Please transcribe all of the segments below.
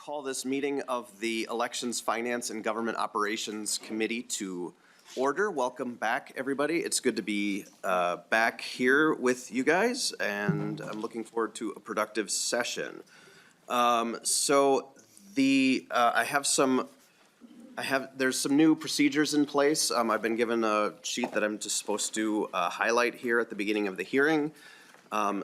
call this meeting of the Elections, Finance, and Government Operations Committee to order. Welcome back, everybody. It's good to be back here with you guys, and I'm looking forward to a productive session. There's some new procedures in place. I've been given a sheet that I'm just supposed to highlight here at the beginning of the hearing.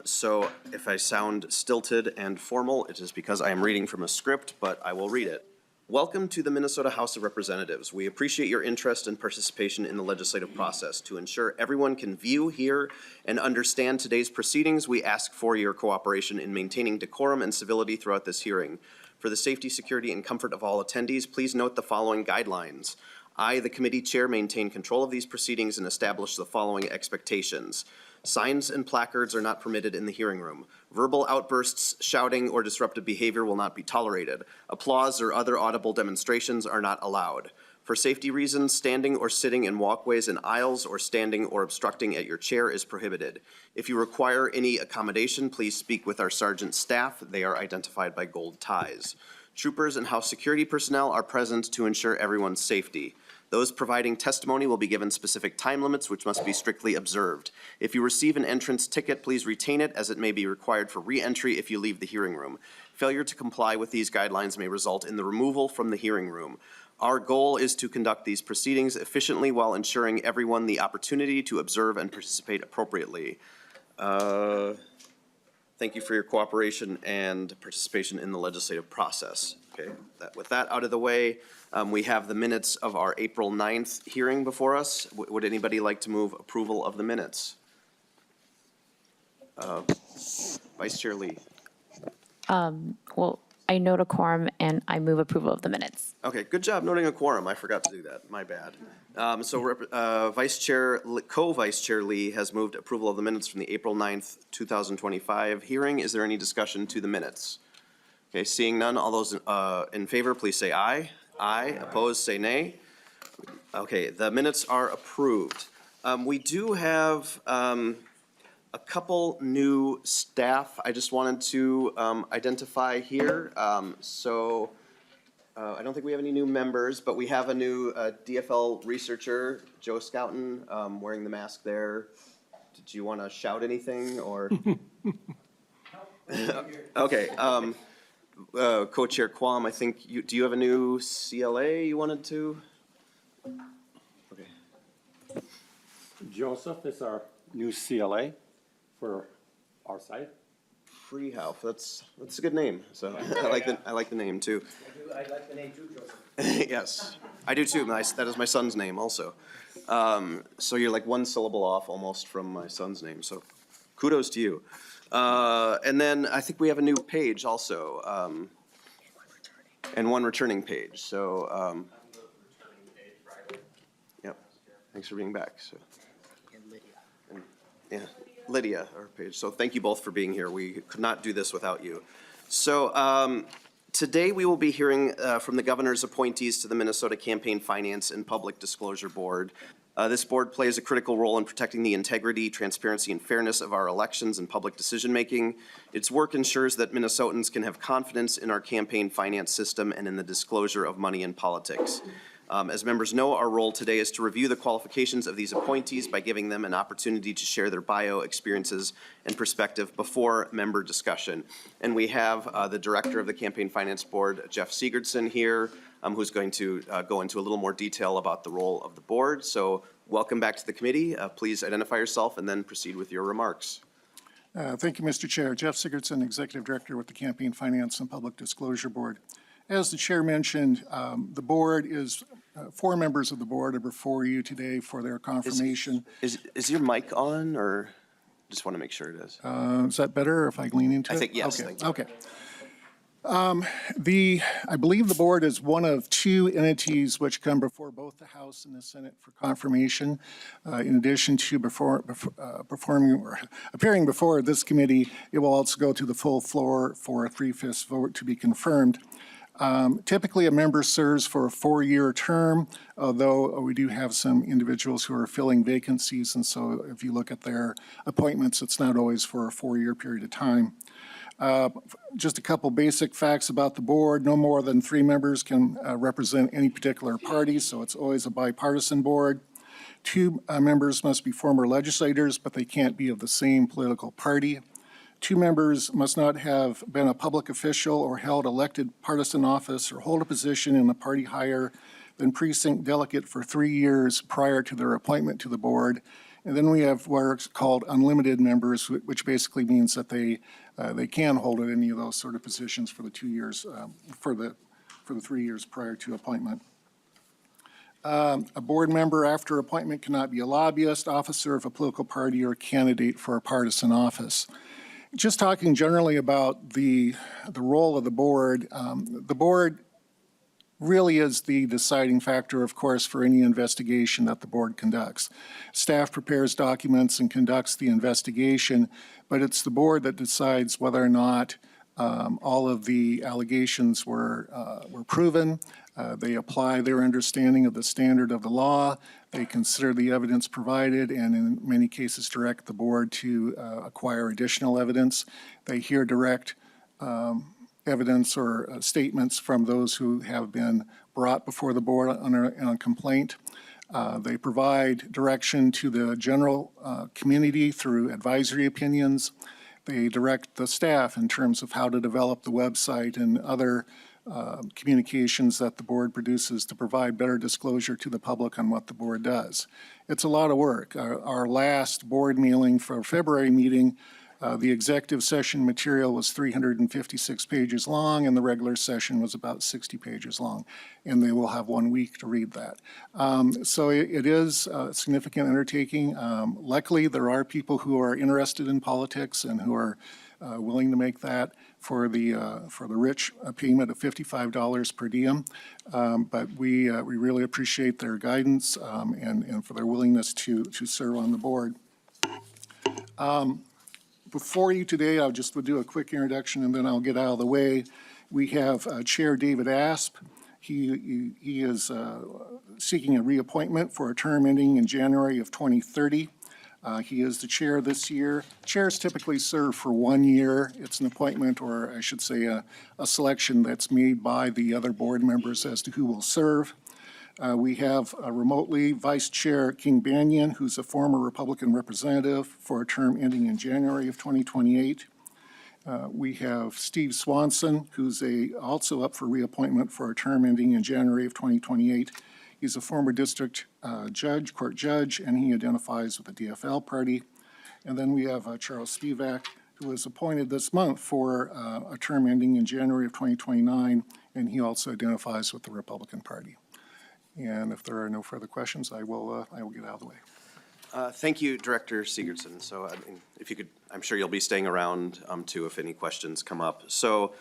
So if I sound stilted and formal, it is because I am reading from a script, but I will read it. Welcome to the Minnesota House of Representatives. We appreciate your interest and participation in the legislative process. To ensure everyone can view, hear, and understand today's proceedings, we ask for your cooperation in maintaining decorum and civility throughout this hearing. For the safety, security, and comfort of all attendees, please note the following guidelines. I, the committee chair, maintain control of these proceedings and establish the following expectations. Signs and placards are not permitted in the hearing room. Verbal outbursts, shouting, or disruptive behavior will not be tolerated. Applause or other audible demonstrations are not allowed. For safety reasons, standing or sitting in walkways and aisles or standing or obstructing at your chair is prohibited. If you require any accommodation, please speak with our sergeant staff. They are identified by gold ties. Troopers and house security personnel are present to ensure everyone's safety. Those providing testimony will be given specific time limits which must be strictly observed. If you receive an entrance ticket, please retain it as it may be required for re-entry if you leave the hearing room. Failure to comply with these guidelines may result in the removal from the hearing room. Our goal is to conduct these proceedings efficiently while ensuring everyone the opportunity to observe and participate appropriately. Thank you for your cooperation and participation in the legislative process. Okay, with that out of the way, we have the minutes of our April 9th hearing before us. Would anybody like to move approval of the minutes? Vice Chair Lee. Well, I note a quorum and I move approval of the minutes. Okay, good job noting a quorum. I forgot to do that. My bad. Co-Vice Chair Lee has moved approval of the minutes from the April 9th, 2025 hearing. Is there any discussion to the minutes? Okay, seeing none, all those in favor, please say aye. Aye. Opposed, say nay. Okay, the minutes are approved. We do have a couple new staff I just wanted to identify here. I don't think we have any new members, but we have a new DFL researcher, Joe Scouten, wearing the mask there. Did you want to shout anything or? Okay. Co-Chair Quam, I think do you have a new CLA you wanted to? Okay. Joseph is our new CLA for our site. Freehouse, that's a good name. So I like the name too. I like the name too, Joseph. Yes, I do too. That is my son's name also. So you're like one syllable off almost from my son's name. So kudos to you. And then I think we have a new page also, and one returning page. So, yep. Thanks for being back. So, and yeah, Lydia, our page. So thank you both for being here. We could not do this without you. So today we will be hearing from the governor's appointees to the Minnesota Campaign Finance and Public Disclosure Board. This board plays a critical role in protecting the integrity, transparency, and fairness of our elections and public decision-making. Its work ensures that Minnesotans can have confidence in our campaign finance system and in the disclosure of money in politics. As members know, our role today is to review the qualifications of these appointees by giving them an opportunity to share their bio, experiences, and perspective before member discussion. And we have the director of the Campaign Finance Board, Jeff Sigurdson, here, who's going to go into a little more detail about the role of the board. So welcome back to the committee. Please identify yourself and then proceed with your remarks. Thank you, Mr. Chair. Jeff Sigurdson, Executive Director with the Campaign Finance and Public Disclosure Board. As the chair mentioned, the board is, 4 members of the board are before you today for their confirmation. Is your mic on, or just want to make sure it is? Is that better if I lean into it? I think yes. Okay. Thank you. Okay. I believe the board is one of 2 entities which come before both the House and the Senate for confirmation. In addition to appearing before this committee, it will also go to the full floor for a 3/5 vote to be confirmed. Typically, a member serves for a 4-year term, although we do have some individuals who are filling vacancies, and so if you look at their appointments, it's not always for a 4-year period of time. Just a couple basic facts about the board. No more than 3 members can represent any particular party, so it's always a bipartisan board. 2 members must be former legislators, but they can't be of the same political party. 2 members must not have been a public official or held elected partisan office or hold a position in a party higher than precinct delegate for 3 years prior to their appointment to the board. And then we have what are called unlimited members, which basically means that they can hold any of those sort of positions for the 2 years, for the 3 years prior to appointment. A board member after appointment cannot be a lobbyist, officer of a political party, or candidate for a partisan office. Just talking generally about the role of the board really is the deciding factor, of course, for any investigation that the board conducts. Staff prepares documents and conducts the investigation, but it's the board that decides whether or not all of the allegations were proven. They apply their understanding of the standard of the law. They consider the evidence provided and in many cases direct the board to acquire additional evidence. They hear direct evidence or statements from those who have been brought before the board on a complaint. They provide direction to the general community through advisory opinions. They direct the staff in terms of how to develop the website and other communications that the board produces to provide better disclosure to the public on what the board does. It's a lot of work. Our last board meeting for February meeting, the executive session material was 356 pages long, and the regular session was about 60 pages long, and they will have 1 week to read that. So it is a significant undertaking. Luckily, there are people who are interested in politics and who are willing to make that for the rich payment of $55 per diem. But we really appreciate their guidance and for their willingness to serve on the board. Before you today, I'll just do a quick introduction and then I'll get out of the way. We have Chair David Asp. He is seeking a reappointment for a term ending in January of 2030. He is the chair this year. Chairs typically serve for 1 year. It's an appointment, or I should say a selection that's made by the other board members as to who will serve. We have remotely Vice Chair King Banaian, who's a former Republican representative for a term ending in January of 2028. We have Steve Swanson, who's also up for reappointment for a term ending in January of 2028. He's a former district court judge, and he identifies with the DFL party. And then we have Charles Spevacek, who was appointed this month for a term ending in January of 2029, and he also identifies with the Republican Party. And if there are no further questions, I will get out of the way. Thank you, Director Sigurdson. So if you could, I'm sure you'll be staying around too if any questions come up. So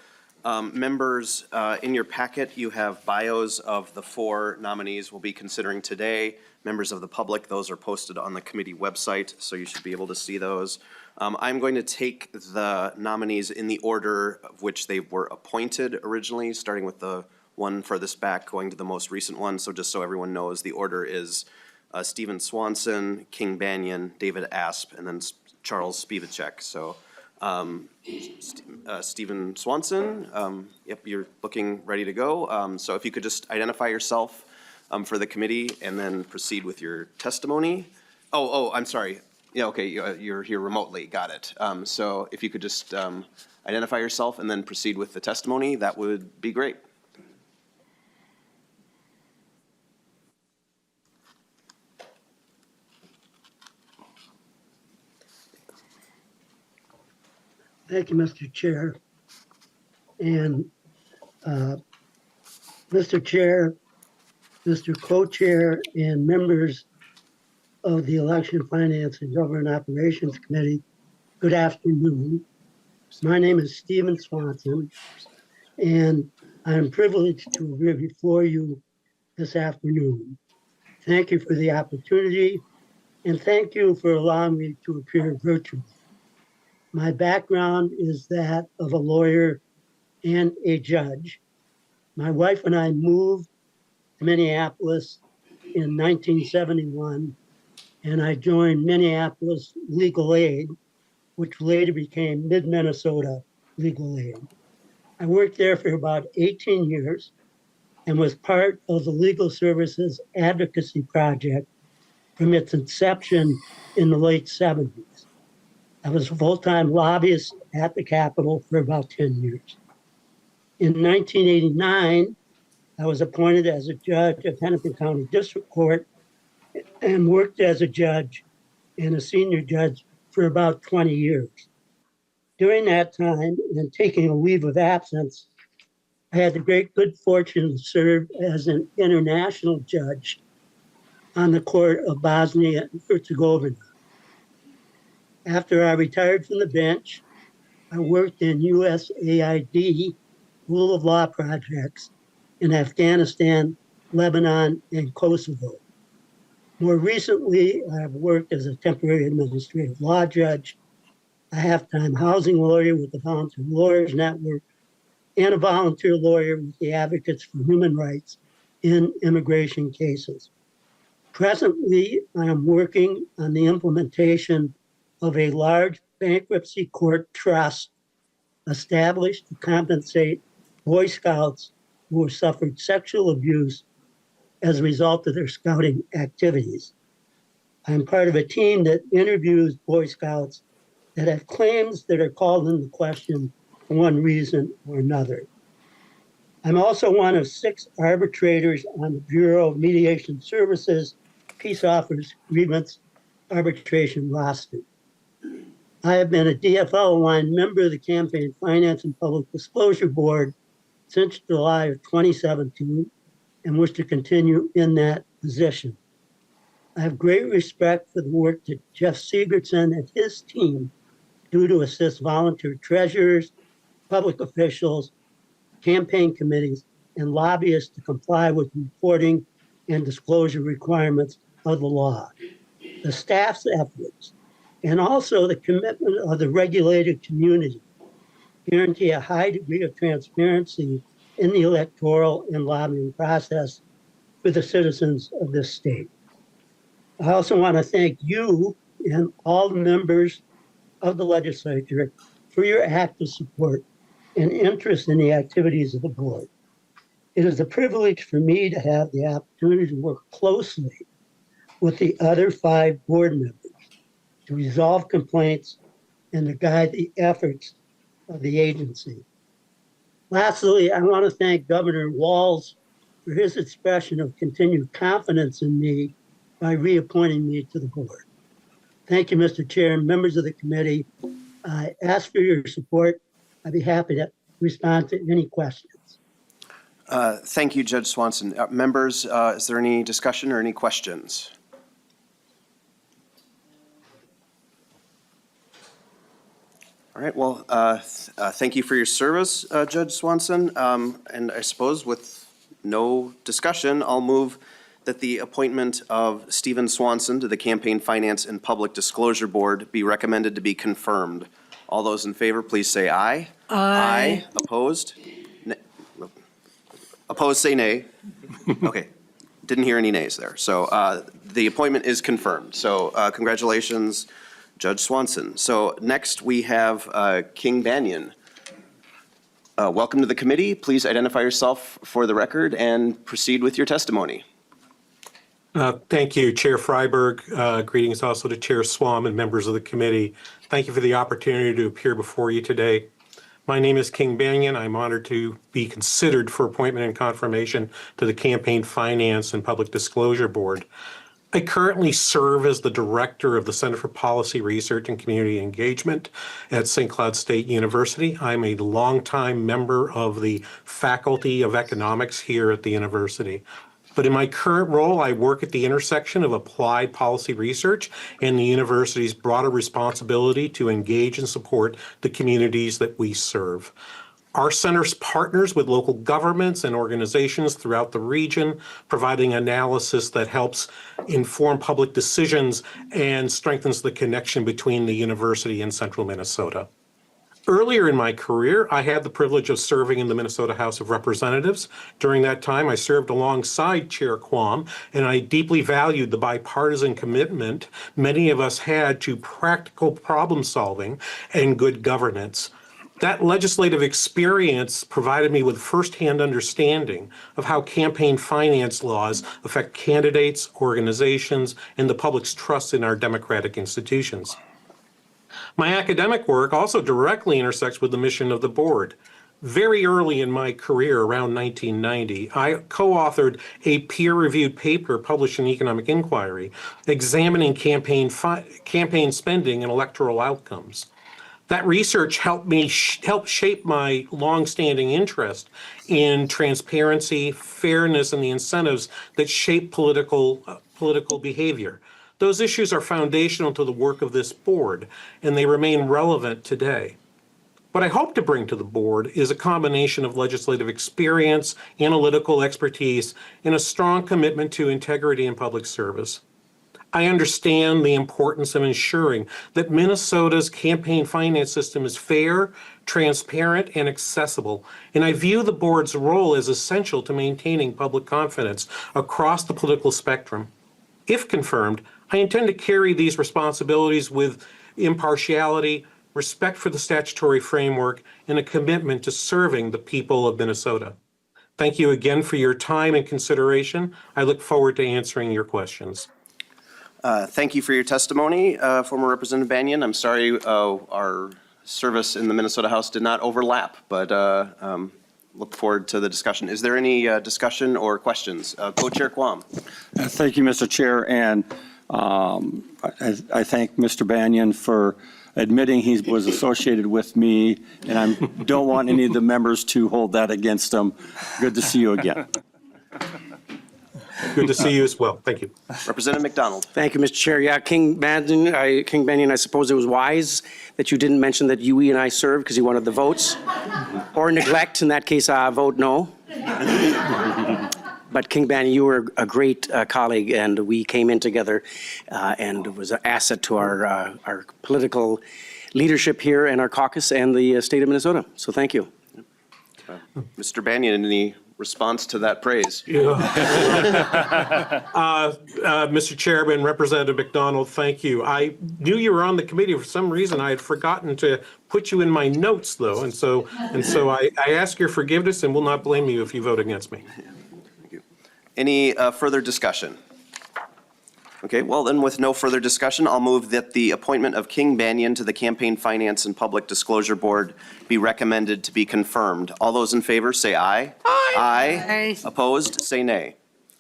members, in your packet, you have bios of the 4 nominees we'll be considering today. Members of the public, those are posted on the committee website, so you should be able to see those. I'm going to take the nominees in the order of which they were appointed originally, starting with the one furthest back, going to the most recent one. So just so everyone knows, the order is Stephen Swanson, King Banaian, David Asp, and then Charles Spevacek. So Stephen Swanson, yep, you're looking ready to go. So if you could just identify yourself for the committee and then proceed with your testimony. Oh, I'm sorry. Yeah, okay, you're here remotely. Got it. So if you could just identify yourself and then proceed with the testimony, that would be great. Thank you, Mr. Chair. And Mr. Chair, Mr. Co-Chair, and members of the Election, Finance, and Government Operations Committee, good afternoon. My name is Stephen Swanson, and I am privileged to appear before you this afternoon. Thank you for the opportunity, and thank you for allowing me to appear virtually. My background is that of a lawyer and a judge. My wife and I moved to Minneapolis in 1971, and I joined Minneapolis Legal Aid, which later became Mid-Minnesota legal aid. I worked there for about 18 years and was part of the Legal Services Advocacy Project from its inception in the late 70s. I was a full-time lobbyist at the Capitol for about 10 years. In 1989, I was appointed as a judge at Hennepin County District Court and worked as a judge and a senior judge for about 20 years. During that time, and taking a leave of absence, I had the great good fortune to serve as an international judge on the court of Bosnia and Herzegovina. After I retired from the bench, I worked in USAID rule of law projects in Afghanistan, Lebanon, and Kosovo. More recently, I've worked as a temporary administrative law judge, a half-time housing lawyer with the Volunteer Lawyers Network, and a volunteer lawyer with the Advocates for Human Rights in immigration cases. Presently, I am working on the implementation of a large bankruptcy court trust established to compensate Boy Scouts who have suffered sexual abuse as a result of their scouting activities. I'm part of a team that interviews Boy Scouts that have claims that are called into question for one reason or another. I'm also one of 6 arbitrators on the Bureau of Mediation Services Peace Offers Grievance Arbitration roster. I have been a DFL-aligned member of the Campaign Finance and Public Disclosure Board since July of 2017 and wish to continue in that position. I have great respect for the work that Jeff Sigurdson and his team do to assist volunteer treasurers, public officials, campaign committees, and lobbyists to comply with reporting and disclosure requirements of the law. The staff's efforts and also the commitment of the regulated community guarantee a high degree of transparency in the electoral and lobbying process for the citizens of this state. I also want to thank you and all the members of the legislature for your active support and interest in the activities of the board. It is a privilege for me to have the opportunity to work closely with the other 5 board members to resolve complaints and to guide the efforts of the agency. Lastly, I want to thank Governor Walz for his expression of continued confidence in me by reappointing me to the board. Thank you, Mr. Chair and members of the committee. I ask for your support. I'd be happy to respond to any questions. Thank you, Judge Swanson. Members, is there any discussion or any questions? All right, well, thank you for your service, Judge Swanson. And I suppose with no discussion, I'll move that the appointment of Stephen Swanson to the Campaign Finance and Public Disclosure Board be recommended to be confirmed. All those in favor, please say aye. Aye. Opposed? Opposed, say nay. Okay, didn't hear any nays there. So the appointment is confirmed. So congratulations, Judge Swanson. So next we have King Banaian. Welcome to the committee. Please identify yourself for the record and proceed with your testimony. Thank you, Chair Freiberg. Greetings also to Chair Swam and members of the committee. Thank you for the opportunity to appear before you today. My name is King Banaian. I'm honored to be considered for appointment and confirmation to the Campaign Finance and Public Disclosure Board. I currently serve as the Director of the Center for Policy Research and Community Engagement at St. Cloud State University. I'm a longtime member of the Faculty of Economics here at the university. But in my current role, I work at the intersection of applied policy research and the university's broader responsibility to engage and support the communities that we serve. Our center partners with local governments and organizations throughout the region, providing analysis that helps inform public decisions and strengthens the connection between the university and central Minnesota. Earlier in my career, I had the privilege of serving in the Minnesota House of Representatives. During that time, I served alongside Chair Quam, and I deeply valued the bipartisan commitment many of us had to practical problem solving and good governance. That legislative experience provided me with firsthand understanding of how campaign finance laws affect candidates, organizations, and the public's trust in our democratic institutions. My academic work also directly intersects with the mission of the board. Very early in my career, around 1990, I co-authored a peer-reviewed paper published in Economic Inquiry examining campaign spending and electoral outcomes. That research helped shape my longstanding interest in transparency, fairness, and the incentives that shape political behavior. Those issues are foundational to the work of this board, and they remain relevant today. What I hope to bring to the board is a combination of legislative experience, analytical expertise, and a strong commitment to integrity and public service. I understand the importance of ensuring that Minnesota's campaign finance system is fair, transparent, and accessible, and I view the board's role as essential to maintaining public confidence across the political spectrum. If confirmed, I intend to carry these responsibilities with impartiality, respect for the statutory framework, and a commitment to serving the people of Minnesota. Thank you again for your time and consideration. I look forward to answering your questions. Thank you for your testimony, former Representative Banaian. I'm sorry our service in the Minnesota House did not overlap, but look forward to the discussion. Is there any discussion or questions? Co-Chair Quam. Thank you, Mr. Chair, and I thank Mr. Banaian for admitting he was associated with me, and I don't want any of the members to hold that against him. Good to see you again. Good to see you as well. Thank you. Representative McDonald. Thank you, Mr. Chair. Yeah, King Banaian, I suppose it was wise that you didn't mention that you and I served because you wanted the votes. Or neglect, in that case, vote no. But King Banaian, you were a great colleague, and we came in together, and it was an asset to our political leadership here and our caucus and the state of Minnesota. So thank you. Mr. Banaian, any response to that praise? Mr. Chairman, Representative McDonald, thank you. I knew you were on the committee. For some reason, I had forgotten to put you in my notes, though, and so I ask your forgiveness and will not blame you if you vote against me. Thank you. Any further discussion? Okay, well then, with no further discussion, I'll move that the appointment of King Banaian to the Campaign Finance and Public Disclosure Board be recommended to be confirmed. All those in favor, say aye. Aye. Aye. Opposed, say nay.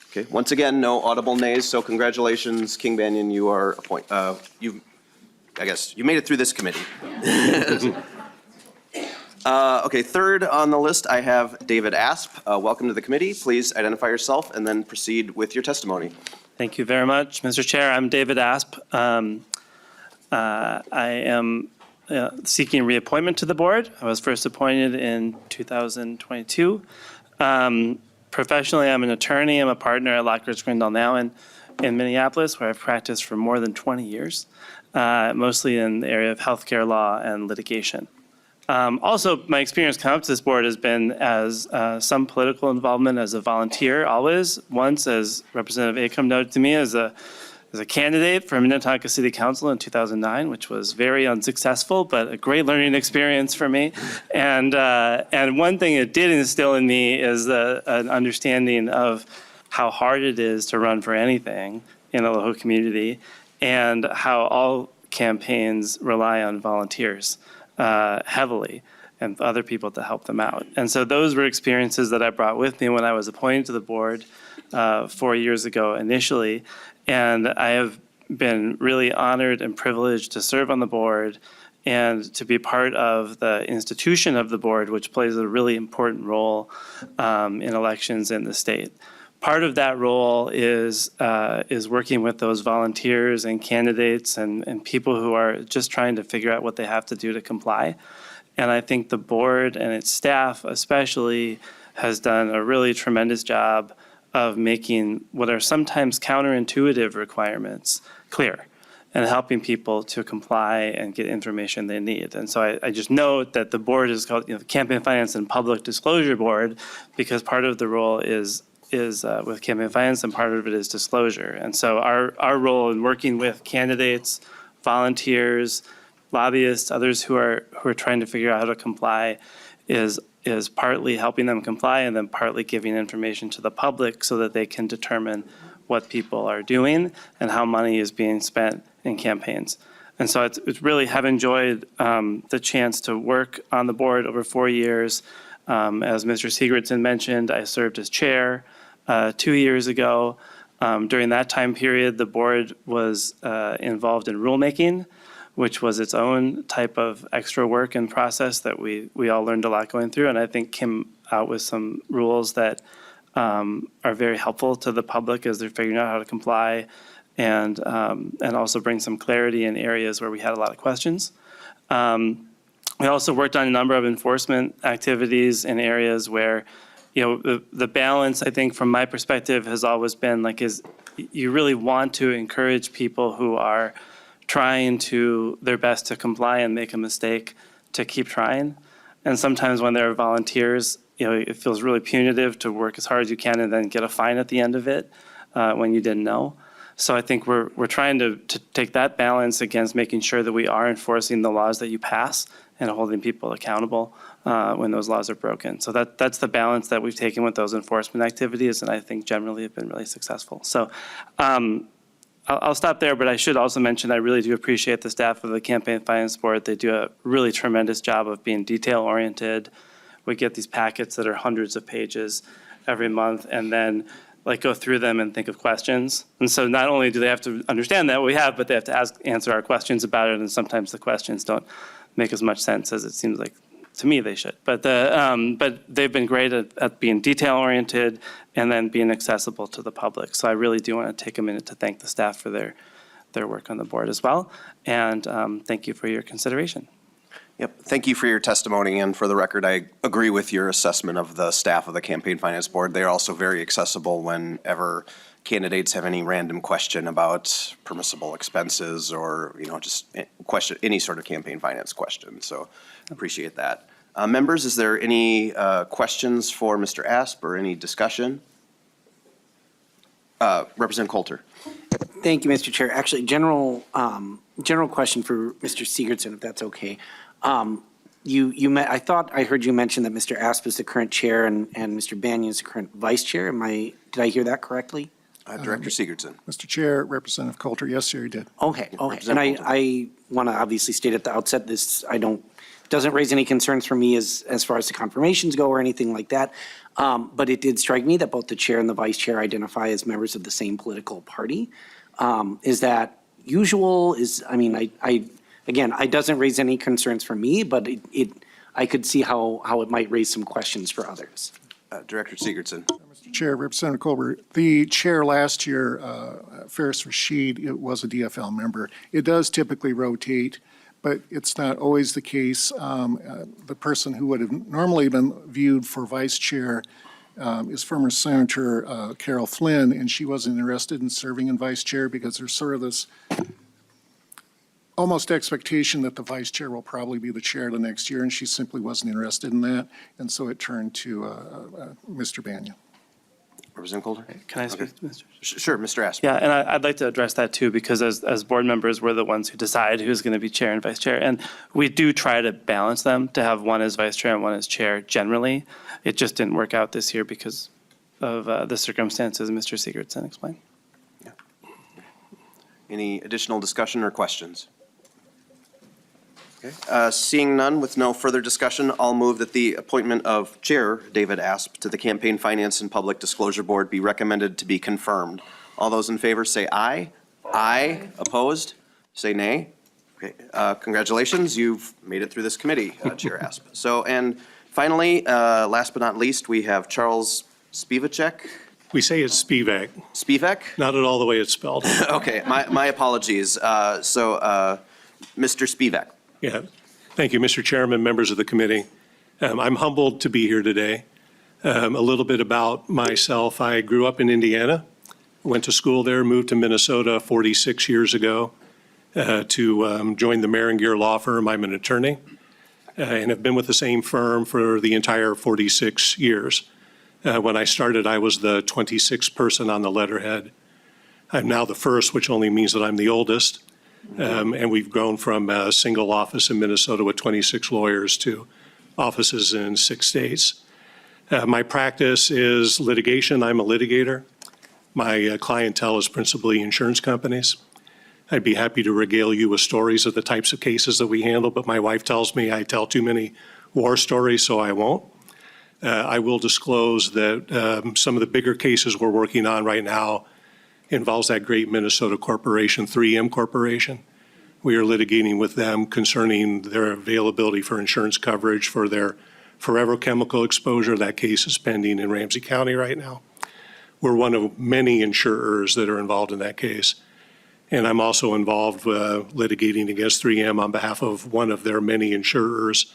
Okay, once again, no audible nays, so congratulations, King Banaian, you are I guess, you made it through this committee. Okay, third on the list, I have David Asp. Welcome to the committee. Please identify yourself and then proceed with your testimony. Thank you very much, Mr. Chair. I'm David Asp. I am seeking reappointment to the board. I was first appointed in 2022. Professionally, I'm an attorney. I'm a partner at Lockridge Grindal now in Minneapolis, where I've practiced for more than 20 years, mostly in the area of healthcare law and litigation. Also, my experience coming up to this board has been as some political involvement as a volunteer, always. Once, as Representative Acom noted to me, as a candidate for Minnetonka City Council in 2009, which was very unsuccessful, but a great learning experience for me. And one thing it did instill in me is an understanding of how hard it is to run for anything in a local community, and how all campaigns rely on volunteers heavily and other people to help them out. And so those were experiences that I brought with me when I was appointed to the board 4 years ago initially. And I have been really honored and privileged to serve on the board and to be part of the institution of the board, which plays a really important role in elections in the state. Part of that role is working with those volunteers and candidates and people who are just trying to figure out what they have to do to comply. And I think the board and its staff especially has done a really tremendous job of making what are sometimes counterintuitive requirements clear and helping people to comply and get information they need. And so I just note that the board is called the Campaign Finance and Public Disclosure Board, because part of the role is with campaign finance, and part of it is disclosure. And so our role in working with candidates, volunteers, lobbyists, others who are trying to figure out how to comply, is partly helping them comply and then partly giving information to the public so that they can determine what people are doing and how money is being spent in campaigns. And so it's really have enjoyed the chance to work on the board over 4 years. As Mr. Sigurdson mentioned, I served as chair 2 years ago. During that time period, the board was involved in rulemaking, which was its own type of extra work and process that we all learned a lot going through. And I think came out with some rules that are very helpful to the public as they're figuring out how to comply, and also bring some clarity in areas where we had a lot of questions. We also worked on a number of enforcement activities in areas where, the balance, I think, from my perspective, has always been is you really want to encourage people who are trying their best to comply and make a mistake to keep trying. And sometimes when there are volunteers, it feels really punitive to work as hard as you can and then get a fine at the end of it when you didn't know. So I think we're trying to take that balance against making sure that we are enforcing the laws that you pass and holding people accountable when those laws are broken. So that's the balance that we've taken with those enforcement activities, and I think generally have been really successful. So I'll stop there, but I should also mention I really do appreciate the staff of the Campaign Finance Board. They do a really tremendous job of being detail-oriented. We get these packets that are hundreds of pages every month, and then go through them and think of questions. And so not only do they have to understand that we have, but they have to answer our questions about it, and sometimes the questions don't make as much sense as it seems like to me they should. But they've been great at being detail-oriented and then being accessible to the public. So I really do want to take a minute to thank the staff for their work on the board as well. And thank you for your consideration. Yep, thank you for your testimony, and for the record, I agree with your assessment of the staff of the Campaign Finance Board. They are also very accessible whenever candidates have any random question about permissible expenses or, just question, any sort of campaign finance question. So appreciate that. Members, is there any questions for Mr. Asp or any discussion? Representative Coulter. Thank you, Mr. Chair. Actually, general question for Mr. Sigurdson, if that's okay. I thought I heard you mention that Mr. Asp is the current chair and Mr. Banaian is the current vice chair. Did I hear that correctly? Director Sigurdson. Mr. Chair, Representative Coulter, yes, sir, you did. Okay. And I want to obviously state at the outset, doesn't raise any concerns for me as far as the confirmations go or anything like that. But it did strike me that both the chair and the vice chair identify as members of the same political party. Is that usual? Again, it doesn't raise any concerns for me, but I could see how it might raise some questions for others. Director Sigurdson. Mr. Chair, Representative Colbert, the chair last year, Ferris Rashid, it was a DFL member. It does typically rotate, but it's not always the case. The person who would have normally been viewed for vice chair is former Senator Carol Flynn, and she wasn't interested in serving in vice chair because there's sort of this almost expectation that the vice chair will probably be the chair the next year, and she simply wasn't interested in that, and so it turned to Mr. Banaian. Representative Coulter? Can I speak to Mr.? Sure, Mr. Asp. Yeah, and I'd like to address that too, because as board members, we're the ones who decide who's going to be chair and vice chair. And we do try to balance them, to have one as vice chair and one as chair generally. It just didn't work out this year because of the circumstances Mr. Sigurdson explained. Yeah. Any additional discussion or questions? Okay. Seeing none, with no further discussion, I'll move that the appointment of Chair David Asp to the Campaign Finance and Public Disclosure Board be recommended to be confirmed. All those in favor say aye. Aye. Opposed? Say nay. Okay. Congratulations, you've made it through this committee, Chair Asp. So, and finally, last but not least, we have Charles Spevacek. We say it's Spevak, Spevak? not at all the way it's spelled. Okay, my apologies. Mr. Spevak. Yeah. Thank you, Mr. Chairman, members of the committee. I'm humbled to be here today. A little bit about myself. I grew up in Indiana, went to school there, moved to Minnesota 46 years ago to join the Maringer Law Firm. I'm an attorney and have been with the same firm for the entire 46 years. When I started, I was the 26th person on the letterhead. I'm now the first, which only means that I'm the oldest. And we've grown from a single office in Minnesota with 26 lawyers to offices in 6 states. My practice is litigation. I'm a litigator. My clientele is principally insurance companies. I'd be happy to regale you with stories of the types of cases that we handle, but my wife tells me I tell too many war stories, so I won't. I will disclose that some of the bigger cases we're working on right now involves that great Minnesota corporation, 3M Corporation. We are litigating with them concerning their availability for insurance coverage for their forever chemical exposure. That case is pending in Ramsey County right now. We're one of many insurers that are involved in that case. And I'm also involved litigating against 3M on behalf of one of their many insurers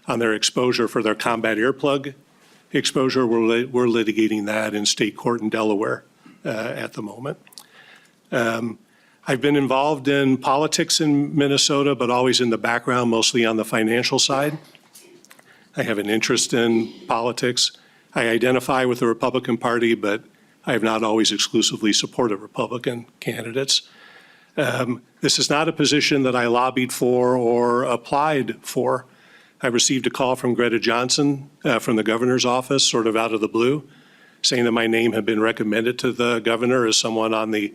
on their exposure for their combat earplug exposure. We're litigating that in state court in Delaware at the moment. I've been involved in politics in Minnesota, but always in the background, mostly on the financial side. I have an interest in politics. I identify with the Republican Party, but I have not always exclusively supported Republican candidates. This is not a position that I lobbied for or applied for. I received a call from Greta Johnson from the governor's office, sort of out of the blue, saying that my name had been recommended to the governor as someone on the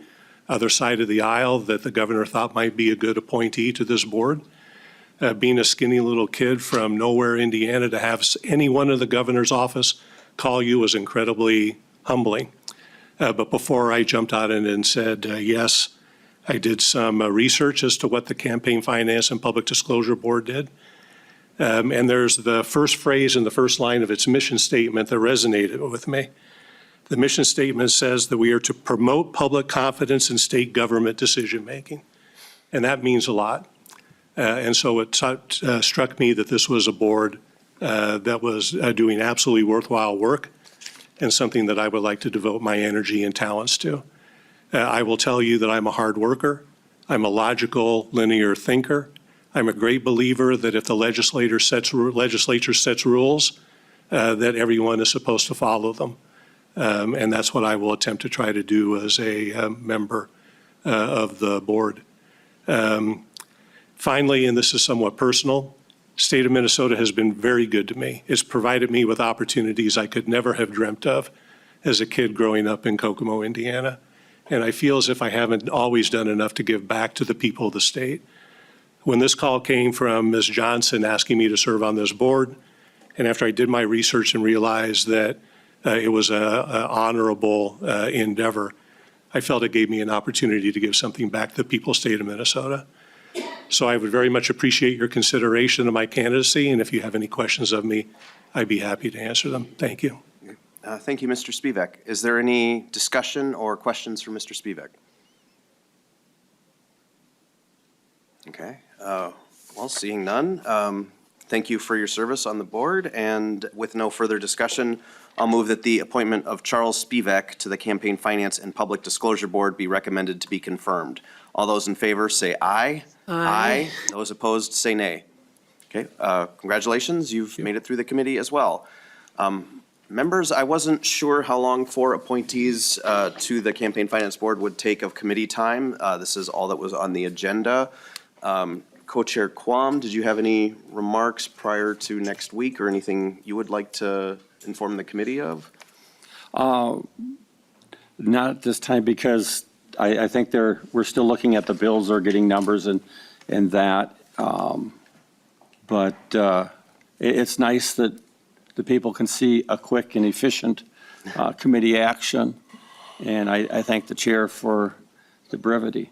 other side of the aisle that the governor thought might be a good appointee to this board. Being a skinny little kid from nowhere, Indiana, to have anyone in the governor's office call you was incredibly humbling. But before I jumped out and said yes, I did some research as to what the Campaign Finance and Public Disclosure Board did. And there's the first phrase in the first line of its mission statement that resonated with me. The mission statement says that we are to promote public confidence in state government decision-making. And that means a lot. And so it struck me that this was a board that was doing absolutely worthwhile work and something that I would like to devote my energy and talents to. I will tell you that I'm a hard worker. I'm a logical, linear thinker. I'm a great believer that if the legislature sets rules, that everyone is supposed to follow them. And that's what I will attempt to try to do as a member of the board. Finally, and this is somewhat personal, state of Minnesota has been very good to me. It's provided me with opportunities I could never have dreamt of as a kid growing up in Kokomo, Indiana. And I feel as if I haven't always done enough to give back to the people of the state. When this call came from Ms. Johnson asking me to serve on this board, and after I did my research and realized that it was an honorable endeavor, I felt it gave me an opportunity to give something back to the people of the state of Minnesota. So I would very much appreciate your consideration of my candidacy, and if you have any questions of me, I'd be happy to answer them. Thank you. Thank you, Mr. Spevacek. Is there any discussion or questions for Mr. Spevacek? Okay, well, seeing none, thank you for your service on the board, and with no further discussion, I'll move that the appointment of Charles Spevacek to the Campaign Finance and Public Disclosure Board be recommended to be confirmed. All those in favor say aye. Aye. Those opposed say nay. Okay, congratulations, you've made it through the committee as well. Members, I wasn't sure how long 4 appointees to the Campaign Finance Board would take of committee time. This is all that was on the agenda. Co-Chair Quam, did you have any remarks prior to next week or anything you would like to inform the committee of? Not at this time, because I think we're still looking at the bills or getting numbers and that. But it's nice that the people can see a quick and efficient committee action. And I thank the chair for the brevity.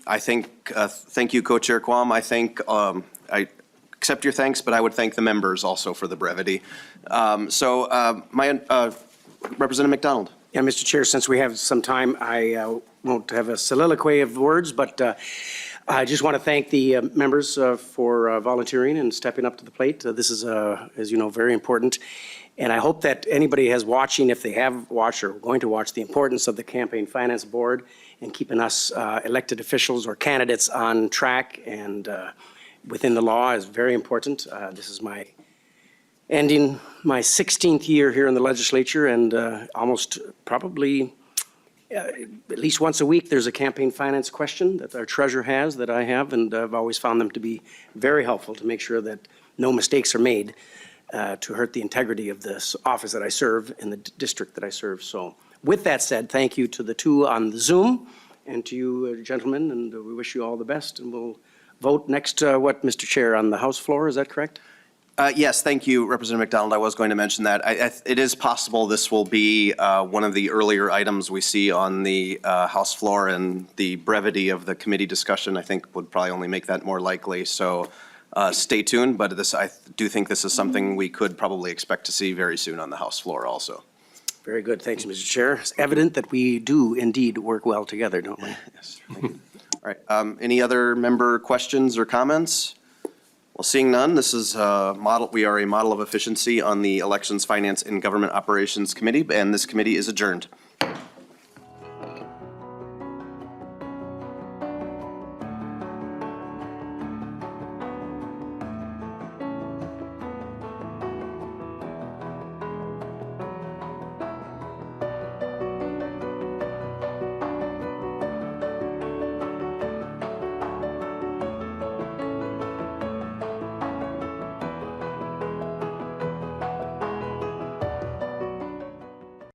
I think, thank you, Co-Chair Quam. I think, I accept your thanks, but I would thank the members also for the brevity. Representative McDonald. Yeah, Mr. Chair, since we have some time, I won't have a soliloquy of words, but I just want to thank the members for volunteering and stepping up to the plate. This is, as you know, very important. And I hope that anybody has watching, if they have watched or going to watch, the importance of the Campaign Finance Board and keeping us elected officials or candidates on track and within the law is very important. This is ending my 16th year here in the legislature and almost probably at least once a week, there's a campaign finance question that our treasurer has, that I have, and I've always found them to be very helpful to make sure that no mistakes are made to hurt the integrity of this office that I serve in the district that I serve. So with that said, thank you to the two on the Zoom and to you, gentlemen, and we wish you all the best. And we'll vote next, Mr. Chair, on the House floor, is that correct? Yes, thank you, Representative McDonald. I was going to mention that. It is possible this will be one of the earlier items we see on the House floor, and the brevity of the committee discussion, I think, would probably only make that more likely. So stay tuned, but I do think this is something we could probably expect to see very soon on the House floor also. Very good. Thanks, Mr. Chair. It's evident that we do indeed work well together, don't we? Yes, thank you. All right, any other member questions or comments? Well, seeing none, this is a model. We are a model of efficiency on the Elections, Finance, and Government Operations Committee, and this committee is adjourned.